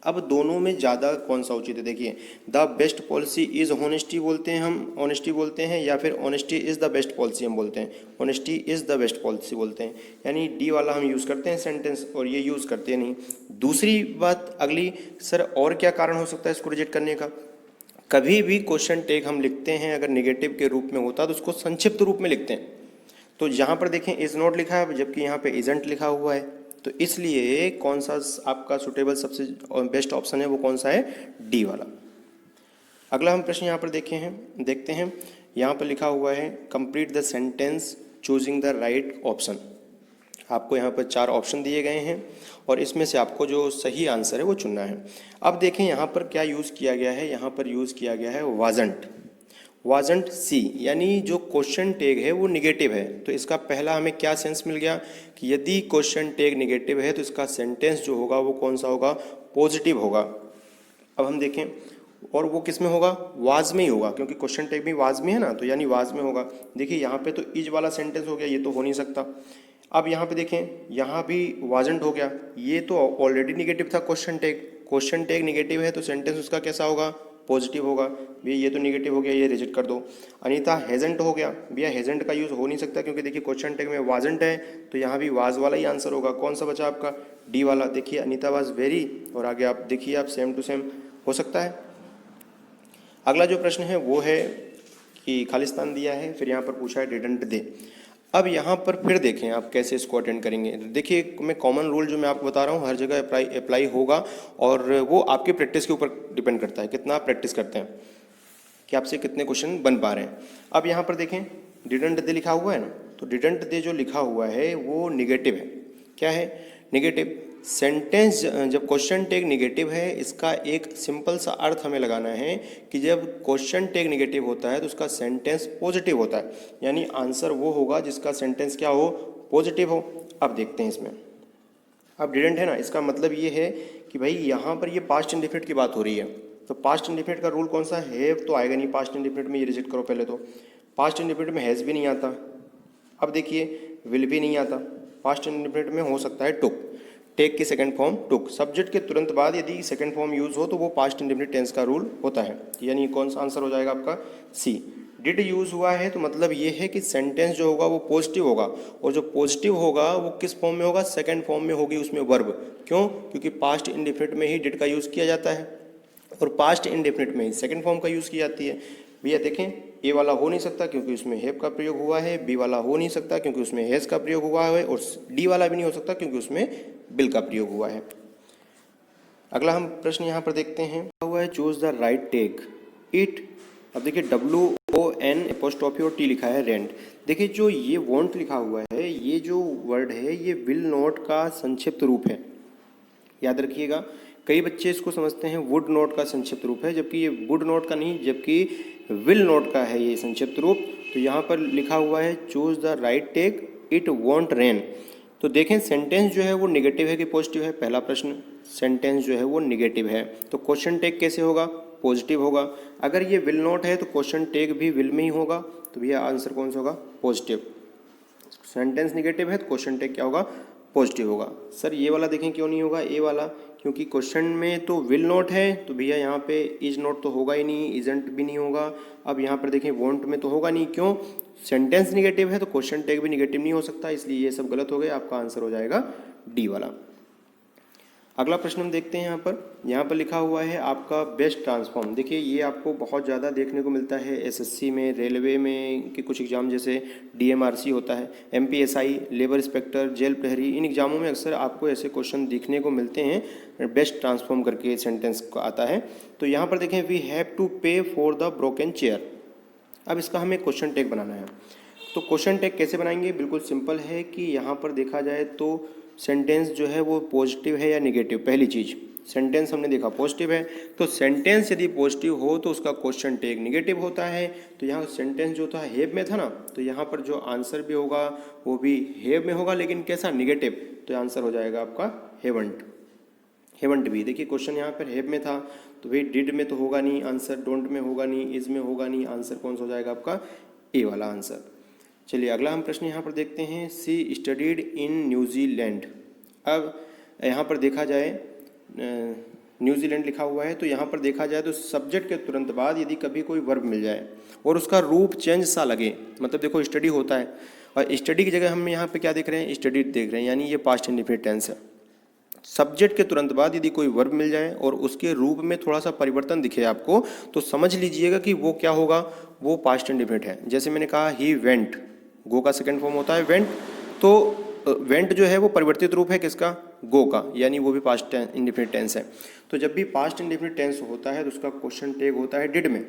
Speaker 1: अब दोनों में ज़्यादा कौन सा उचित है? देखिए the best policy is honesty बोलते हैं हम, ऑनेस्टी बोलते हैं, या फिर honesty is the best policy हम बोलते हैं, honesty is the best policy बोलते हैं। यानी डी वाला हम यूज़ करते हैं सेंटेंस और ये यूज़ करते नहीं। दूसरी बात अगली, सर और क्या कारण हो सकता है इसको रिजेक्ट करने का? कभी भी क्वेश्चन टैग हम लिखते हैं अगर निगेटिव के रूप में होता है तो उसको संक्षिप्त रूप में लिखते हैं। तो यहाँ पर देखें इज़ नॉट लिखा है जबकि यहाँ पे इजंट लिखा हुआ है, तो इसलिए कौन सा आपका सुटेबल सबसे बेस्ट ऑप्शन है, वो कौन सा है? डी वाला। अगला हम प्रश्न यहाँ पर देखते हैं, यहाँ पर लिखा हुआ है complete the sentence choosing the right option. आपको यहाँ पर 4 ऑप्शन दिए गए हैं और इसमें से आपको जो सही आंसर है वो चुनना है। अब देखें यहाँ पर क्या यूज़ किया गया है, यहाँ पर यूज़ किया गया है वाजंट, वाजंट सी, यानी जो क्वेश्चन टैग है वो निगेटिव है। तो इसका पहला हमें क्या सेंस मिल गया कि यदि क्वेश्चन टैग निगेटिव है तो इसका सेंटेंस जो होगा वो कौन सा होगा? पॉजिटिव होगा। अब हम देखें और वो किस में होगा? वाज में ही होगा, क्योंकि क्वेश्चन टैग भी वाज में है ना, तो यानी वाज में होगा। देखिए यहाँ पे तो इज वाला सेंटेंस हो गया, ये तो हो नहीं सकता। अब यहाँ पे देखें, यहाँ भी वाजंट हो गया, ये तो ऑलरेडी निगेटिव था question tag, question tag negative है तो सेंटेंस उसका कैसा होगा? पॉजिटिव होगा। भैया ये तो निगेटिव हो गया, ये रिजेक्ट कर दो। अनीता हेजेंट हो गया, भैया हेजेंट का यूज़ हो नहीं सकता क्योंकि देखिए क्वेश्चन टैग में वाजंट है, तो यहाँ भी वाज वाला ही आंसर होगा। कौन सा बचा आपका? डी वाला। देखिए अनीता वाज वेरी, और आगे आप देखिए आप सेम टू सेम हो सकता है। अगला जो प्रश्न है वो है कि खालिस्तान दिया है, फिर यहाँ पर पूछा है डिडंट दे। अब यहाँ पर फिर देखें आप कैसे इसको अटेंड करेंगे। देखिए मैं कॉमन रूल जो मैं आपको बता रहा हूँ हर जगह अप्लाई होगा और वो आपकी प्रैक्टिस के ऊपर डिपेंड करता है, कितना आप प्रैक्टिस करते हैं, कि आपसे कितने क्वेश्चन बन पा रहे हैं। अब यहाँ पर देखें डिडंट दे लिखा हुआ है ना, तो डिडंट दे जो लिखा हुआ है वो निगेटिव है। क्या है? निगेटिव। सेंटेंस जब क्वेश्चन टैग निगेटिव है, इसका एक सिंपल सा अर्थ हमें लगाना है कि जब क्वेश्चन टैग निगेटिव होता है तो उसका सेंटेंस पॉजिटिव होता है, यानी आंसर वो होगा जिसका सेंटेंस क्या हो? पॉजिटिव हो। अब देखते हैं इसमें, अब डिडंट है ना, इसका मतलब ये है कि भाई यहाँ पर ये पास्ट इंडेफिनिट की बात हो रही है, तो पास्ट इंडेफिनिट का रूल कौन सा है? तो आएगा नहीं पास्ट इंडेफिनिट में, ये रिजेक्ट करो पहले। तो पास्ट इंडेफिनिट में हैज़ भी नहीं आता। अब देखिए विल भी नहीं आता। पास्ट इंडेफिनिट में हो सकता है टुक, टेक की सेकंड फॉर्म टुक। सब्जेक्ट के तुरंत बाद यदि सेकंड फॉर्म यूज हो तो वो पास्ट इंडेफिनिट टेंस का रूल होता है, यानी कौन सा आंसर हो जाएगा आपका? सी। डिड यूज हुआ है तो मतलब ये है कि सेंटेंस जो होगा वो पॉजिटिव होगा, और जो पॉजिटिव होगा वो किस फॉर्म में होगा? सेकंड फॉर्म में होगी उसमें वर्ब। क्यों? क्योंकि पास्ट इंडेफिनिट में ही डिड का यूज़ किया जाता है और पास्ट इंडेफिनिट में ही सेकंड फॉर्म का यूज़ की जाती है। भैया देखें ए वाला हो नहीं सकता क्योंकि उसमें हैव का प्रयोग हुआ है, बी वाला हो नहीं सकता क्योंकि उसमें हैज़ का प्रयोग हुआ है, और डी वाला भी नहीं हो सकता क्योंकि उसमें बिल का प्रयोग हुआ है। अगला हम प्रश्न यहाँ पर देखते हैं, हुआ है choose the right tag it. अब देखिए WON और T लिखा है रेंट। देखिए जो ये वॉन्ट लिखा हुआ है, ये जो वर्ड है ये विल नॉट का संक्षिप्त रूप है, याद रखिएगा। कई बच्चे इसको समझते हैं वुड नॉट का संक्षिप्त रूप है, जबकि ये वुड नॉट का नहीं, जबकि विल नॉट का है ये संक्षिप्त रूप। तो यहाँ पर लिखा हुआ है choose the right tag it won't rain. तो देखें सेंटेंस जो है वो निगेटिव है कि पॉजिटिव है, पहला प्रश्न। सेंटेंस जो है वो निगेटिव है तो क्वेश्चन टेक कैसे होगा, पॉजिटिव होगा। अगर ये विल नॉट है तो क्वेश्चन टेक भी विल में ही होगा, तो भैया आंसर कौन सा होगा, पॉजिटिव। सेंटेंस निगेटिव है तो क्वेश्चन टेक क्या होगा, पॉजिटिव होगा। सर ये वाला देखें क्यों नहीं होगा, ए वाला, क्योंकि क्वेश्चन में तो विल नॉट है, तो भैया यहाँ पे इज नॉट तो होगा ही नहीं, इजंट भी नहीं होगा। अब यहाँ पर देखें वॉन्ट में तो होगा नहीं, क्यों, सेंटेंस निगेटिव है तो क्वेश्चन टेक भी निगेटिव नहीं हो सकता, इसलिए ये सब गलत हो गए। आपका आंसर हो जाएगा डी वाला। अगला प्रश्न हम देखते हैं यहाँ पर लिखा हुआ है आपका बेस्ट ट्रांसफॉर्म। देखिए ये आपको बहुत ज़्यादा देखने को मिलता है एसएससी में, रेलवे में के कुछ एग्जाम जैसे DMRC होता है, MPSI, लेबर इंस्पेक्टर, जेल प्रहरी, इन एग्जामों में अक्सर आपको ऐसे क्वेश्चन देखने को मिलते हैं। बेस्ट ट्रांसफॉर्म करके सेंटेंस आता है। तो यहाँ पर देखें वी हैव टू पे फॉर द ब्रोकन चेयर। अब इसका हमें क्वेश्चन टेक बनाना है। तो क्वेश्चन टेक कैसे बनाएंगे, बिल्कुल सिंपल है कि यहाँ पर देखा जाए तो सेंटेंस जो है वो पॉजिटिव है या निगेटिव। पहली चीज़, सेंटेंस हमने देखा पॉजिटिव है, तो सेंटेंस यदि पॉजिटिव हो तो उसका क्वेश्चन टेक निगेटिव होता है। तो यहाँ सेंटेंस जो था हैव में था ना, तो यहाँ पर जो आंसर भी होगा वो भी हैव में होगा, लेकिन कैसा, निगेटिव। तो आंसर हो जाएगा आपका हेवंट। हेवंट भी, देखिए क्वेश्चन यहाँ पर हैव में था तो भाई डिड में तो होगा नहीं आंसर, डोंट में होगा नहीं, इज में होगा नहीं, आंसर कौन सा हो जाएगा आपका, ए वाला आंसर। चलिए अगला हम प्रश्न यहाँ पर देखते हैं, सी स्टडीड इन न्यूजीलैंड। अब यहाँ पर देखा जाए न्यूजीलैंड लिखा हुआ है, तो यहाँ पर देखा जाए तो सब्जेक्ट के तुरंत बाद यदि कभी कोई वर्ब मिल जाए और उसका रूप चेंज सा लगे, मतलब देखो स्टडी होता है और स्टडी की जगह हम यहाँ पे क्या देख रहे हैं, स्टडीड देख रहे हैं, यानी ये पास्ट इंडेफिनिट टेंस है। सब्जेक्ट के तुरंत बाद यदि कोई वर्ब मिल जाए और उसके रूप में थोड़ा सा परिवर्तन दिखे आपको, तो समझ लीजिएगा कि वो क्या होगा, वो पास्ट इंडेफिनिट है। जैसे मैंने कहा ही वेंट, गो का सेकंड फॉर्म होता है वेंट, तो वेंट जो है वो परिवर्तित रूप है किसका, गो का, यानी वो भी पास्ट इंडेफिनिट टेंस है। तो जब भी पास्ट इंडेफिनिट टेंस होता है तो उसका क्वेश्चन टेक होता है डिड में।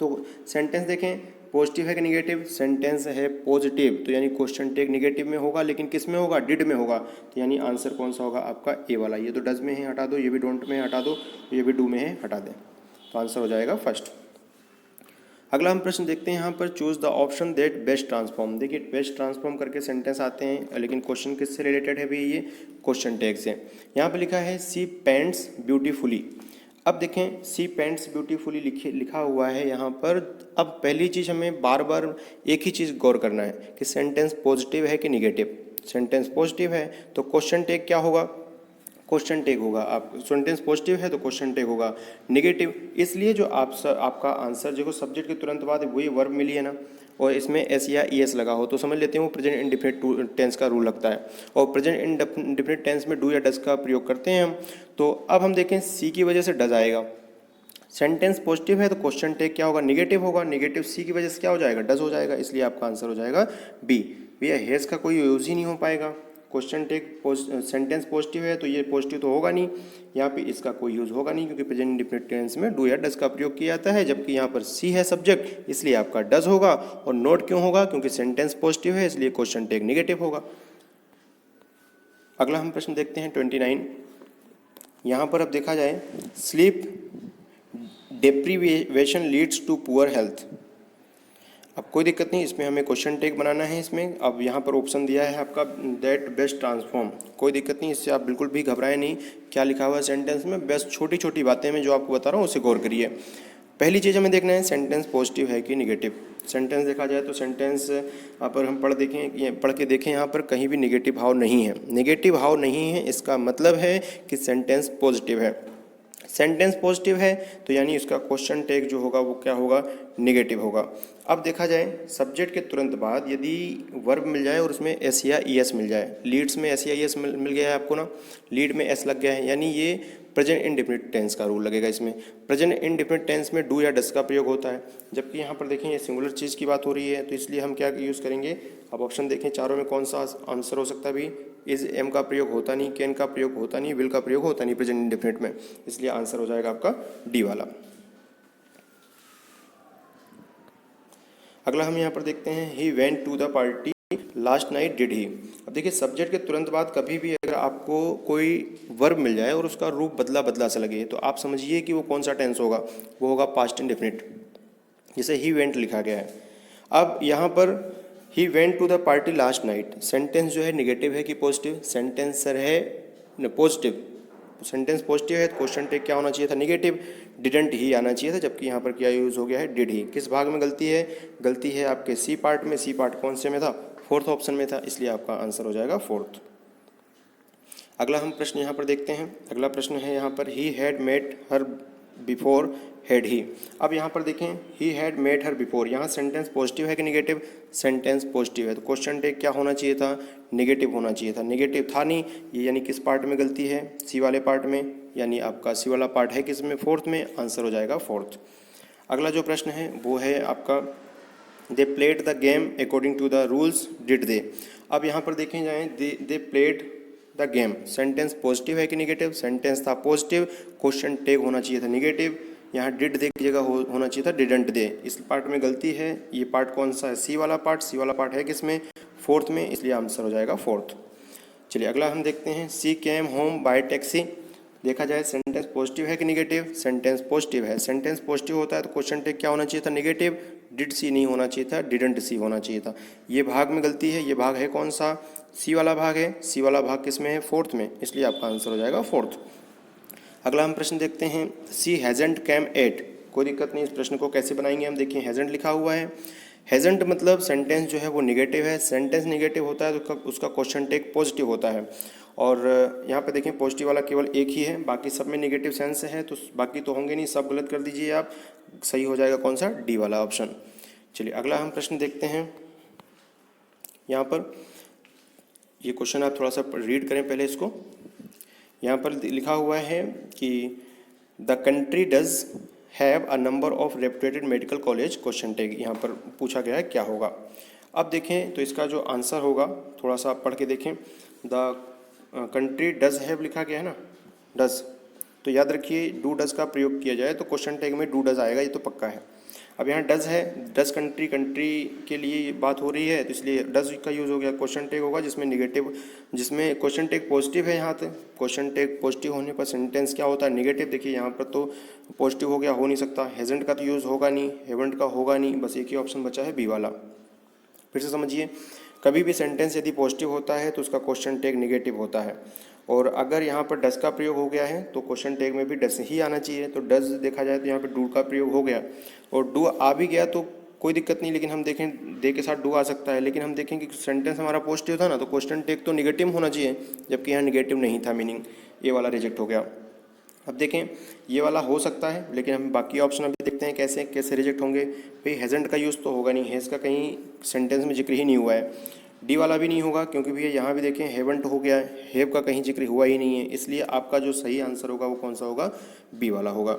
Speaker 1: तो सेंटेंस देखें पॉजिटिव है कि निगेटिव, सेंटेंस है पॉजिटिव, तो यानी क्वेश्चन टेक निगेटिव में होगा, लेकिन किस में होगा, डिड में होगा। तो यानी आंसर कौन सा होगा आपका, ए वाला। ये तो डज में है, हटा दो, ये भी डोंट में है, हटा दो, ये भी डू में है, हटा दें, तो आंसर हो जाएगा फर्स्ट। अगला हम प्रश्न देखते हैं यहाँ पर, choose the option that best transform. देखिए बेस्ट ट्रांसफॉर्म करके सेंटेंस आते हैं, लेकिन क्वेश्चन किससे रिलेटेड है भी, ये क्वेश्चन टैग से। यहाँ पर लिखा है सी पेंट्स ब्यूटीफुली। अब देखें सी पेंट्स ब्यूटीफुली लिखा हुआ है यहाँ पर। अब पहली चीज़ हमें बार बार एक ही चीज़ गौर करना है कि सेंटेंस पॉजिटिव है कि निगेटिव। सेंटेंस पॉजिटिव है तो क्वेश्चन टैग क्या होगा, क्वेश्चन टैग होगा। आप सेंटेंस पॉजिटिव है तो क्वेश्चन टैग होगा निगेटिव। इसलिए जो आपका आंसर जो सब्जेक्ट के तुरंत बाद वही वर्ब मिली है ना, और इसमें एस या ई एस लगा हो, तो समझ लेते हैं वो प्रेजेंट इंडेफिनिट टेंस का रूल लगता है। और प्रेजेंट इंडेफिनिट टेंस में डू या डज का प्रयोग करते हैं हम। तो अब हम देखें सी की वजह से डज आएगा। सेंटेंस पॉजिटिव है तो क्वेश्चन टैग क्या होगा, निगेटिव होगा। निगेटिव सी की वजह से क्या हो जाएगा, डज हो जाएगा, इसलिए आपका आंसर हो जाएगा बी। भैया हैज़ का कोई यूज ही नहीं हो पाएगा। क्वेश्चन टैग सेंटेंस पॉजिटिव है तो ये पॉजिटिव तो होगा नहीं, यहाँ पे इसका कोई यूज़ होगा नहीं, क्योंकि प्रेजेंट इंडेफिनिट टेंस में डू या डज का प्रयोग किया जाता है, जबकि यहाँ पर सी है सब्जेक्ट, इसलिए आपका डज होगा। और नोट क्यों होगा, क्योंकि सेंटेंस पॉजिटिव है, इसलिए क्वेश्चन टैग निगेटिव होगा। अगला हम प्रश्न देखते हैं 29। यहाँ पर अब देखा जाए sleep deprivation leads to poor health. अब कोई दिक्कत नहीं, इसमें हमें क्वेश्चन टैग बनाना है इसमें। अब यहाँ पर ऑप्शन दिया है आपका दैट बेस्ट ट्रांसफॉर्म, कोई दिक्कत नहीं, इससे आप बिल्कुल भी घबराएं नहीं। क्या लिखा हुआ है सेंटेंस में, बेस्ट छोटी छोटी बातें मैं जो आपको बता रहा हूँ उसे गौर करिए। पहली चीज़ हमें देखना है सेंटेंस पॉजिटिव है कि निगेटिव। सेंटेंस देखा जाए तो सेंटेंस यहाँ पर हम पढ़ के देखें, यहाँ पर कहीं भी निगेटिव भाव नहीं है। निगेटिव भाव नहीं है इसका मतलब है कि सेंटेंस पॉजिटिव है। सेंटेंस पॉजिटिव है तो यानी उसका क्वेश्चन टैग जो होगा वो क्या होगा, निगेटिव होगा। अब देखा जाए सब्जेक्ट के तुरंत बाद यदि वर्ब मिल जाए और उसमें एस या ई एस मिल जाए, लीड्स में एस या ई एस मिल गया है आपको ना, लीड में एस लग गया है, यानी ये प्रेजेंट इंडेफिनिट टेंस का रूल लगेगा इसमें। प्रेजेंट इंडेफिनिट टेंस में डू या डज का प्रयोग होता है, जबकि यहाँ पर देखें ये सिंगुलर चीज़ की बात हो रही है, तो इसलिए हम क्या यूज़ करेंगे। अब ऑप्शन देखें चारों में कौन सा आंसर हो सकता है भी, इज एम का प्रयोग होता नहीं, कैन का प्रयोग होता नहीं, विल का प्रयोग होता नहीं प्रेजेंट इंडेफिनिट में, इसलिए आंसर हो जाएगा आपका डी वाला। अगला हम यहाँ पर देखते हैं he went to the party last night did he. अब देखिए सब्जेक्ट के तुरंत बाद कभी भी अगर आपको कोई वर्ब मिल जाए और उसका रूप बदला बदला सा लगे तो आप समझिए कि वो कौन सा टेंस होगा, वो होगा पास्ट इंडेफिनिट, जैसे ही वेंट लिखा गया है। अब यहाँ पर he went to the party last night, sentence जो है निगेटिव है कि पॉजिटिव, सेंटेंस सर है पॉजिटिव, सेंटेंस पॉजिटिव है तो क्वेश्चन टेक क्या होना चाहिए था, निगेटिव, डिडंट ही आना चाहिए था, जबकि यहाँ पर क्या यूज़ हो गया है, डिड ही। किस भाग में गलती है, गलती है आपके सी पार्ट में, सी पार्ट कौन से में था, फोर्थ ऑप्शन में था, इसलिए आपका आंसर हो जाएगा फोर्थ। अगला हम प्रश्न यहाँ पर देखते हैं। अगला प्रश्न है यहाँ पर he had met her before had he. अब यहाँ पर देखें he had met her before, यहाँ सेंटेंस पॉजिटिव है कि निगेटिव, सेंटेंस पॉजिटिव है तो क्वेश्चन टेक क्या होना चाहिए था, निगेटिव होना चाहिए था, निगेटिव था नहीं, ये यानी किस पार्ट में गलती है, सी वाले पार्ट में, यानी आपका सी वाला पार्ट है किस में, फोर्थ में, आंसर हो जाएगा फोर्थ। अगला जो प्रश्न है वो है आपका they played the game according to the rules did they. अब यहाँ पर देखें जाए they played the game, sentence positive है कि निगेटिव, सेंटेंस था पॉजिटिव, क्वेश्चन टेक होना चाहिए था निगेटिव, यहाँ डिड दे की जगह होना चाहिए था डिडंट दे, इस पार्ट में गलती है। ये पार्ट कौन सा है, सी वाला पार्ट, सी वाला पार्ट है किसमें, फोर्थ में, इसलिए आंसर हो जाएगा फोर्थ। चलिए अगला हम देखते हैं सी केम होम बाय टैक्सी। देखा जाए सेंटेंस पॉजिटिव है कि निगेटिव, सेंटेंस पॉजिटिव है, सेंटेंस पॉजिटिव होता है तो क्वेश्चन टेक क्या होना चाहिए था, निगेटिव, डिड सी नहीं होना चाहिए था, डिडंट सी होना चाहिए था। ये भाग में गलती है, ये भाग है कौन सा, सी वाला भाग है, सी वाला भाग किस में है, फोर्थ में, इसलिए आपका आंसर हो जाएगा फोर्थ। अगला हम प्रश्न देखते हैं सी हैजेंट कैम एट। कोई दिक्कत नहीं, इस प्रश्न को कैसे बनाएंगे हम, देखिए हैजेंट लिखा हुआ है, हैजेंट मतलब सेंटेंस जो है वो निगेटिव है, सेंटेंस निगेटिव होता है तो उसका क्वेश्चन टेक पॉजिटिव होता है, और यहाँ पे देखें पॉजिटिव वाला केवल एक ही है, बाकी सब में निगेटिव सेंस है, तो बाकी तो होंगे नहीं, सब गलत कर दीजिए आप, सही हो जाएगा कौन सा, डी वाला ऑप्शन। चलिए अगला हम प्रश्न देखते हैं। यहाँ पर ये क्वेश्चन आप थोड़ा सा रीड करें पहले इसको। यहाँ पर लिखा हुआ है कि the country does have a number of reputed medical college, question tag यहाँ पर पूछा गया है क्या होगा। अब देखें तो इसका जो आंसर होगा थोड़ा सा आप पढ़ के देखें, द कंट्री डज हैव लिखा गया है ना, डज, तो याद रखिए डू डज का प्रयोग किया जाए तो क्वेश्चन टैग में डू डज आएगा, ये तो पक्का है। अब यहाँ डज है, डज कंट्री, कंट्री के लिए बात हो रही है तो इसलिए डज का यूज़ हो गया, क्वेश्चन टैग होगा जिसमें निगेटिव, जिसमें क्वेश्चन टैग पॉजिटिव है, यहाँ तक क्वेश्चन टैग पॉजिटिव होने पर सेंटेंस क्या होता है, निगेटिव। देखिए यहाँ पर तो पॉजिटिव हो गया, हो नहीं सकता, हेजेंट का तो यूज़ होगा नहीं, हेवेंट का होगा नहीं, बस एक ही ऑप्शन बचा है बी वाला। फिर से समझिए, कभी भी सेंटेंस यदि पॉजिटिव होता है तो उसका क्वेश्चन टैग निगेटिव होता है, और अगर यहाँ पर डज का प्रयोग हो गया है तो क्वेश्चन टैग में भी डज ही आना चाहिए, तो डज देखा जाए तो यहाँ पर डू का प्रयोग हो गया, और डू आ भी गया तो कोई दिक्कत नहीं, लेकिन हम देखें दे के साथ डू आ सकता है, लेकिन हम देखें कि सेंटेंस हमारा पॉजिटिव था ना तो क्वेश्चन टैग तो निगेटिव होना चाहिए, जबकि यहाँ निगेटिव नहीं था, मीनिंग ये वाला रिजेक्ट हो गया। अब देखें ये वाला हो सकता है, लेकिन हम बाकी ऑप्शन अभी देखते हैं कैसे कैसे रिजेक्ट होंगे। भाई हेजेंट का यूज़ तो होगा नहीं, हेज का कहीं सेंटेंस में जिक्र ही नहीं हुआ है, डी वाला भी नहीं होगा क्योंकि भैया यहाँ भी देखें हेवेंट हो गया है, हेव का कहीं जिक्र हुआ ही नहीं है, इसलिए आपका जो सही आंसर होगा वो कौन सा होगा, बी वाला होगा।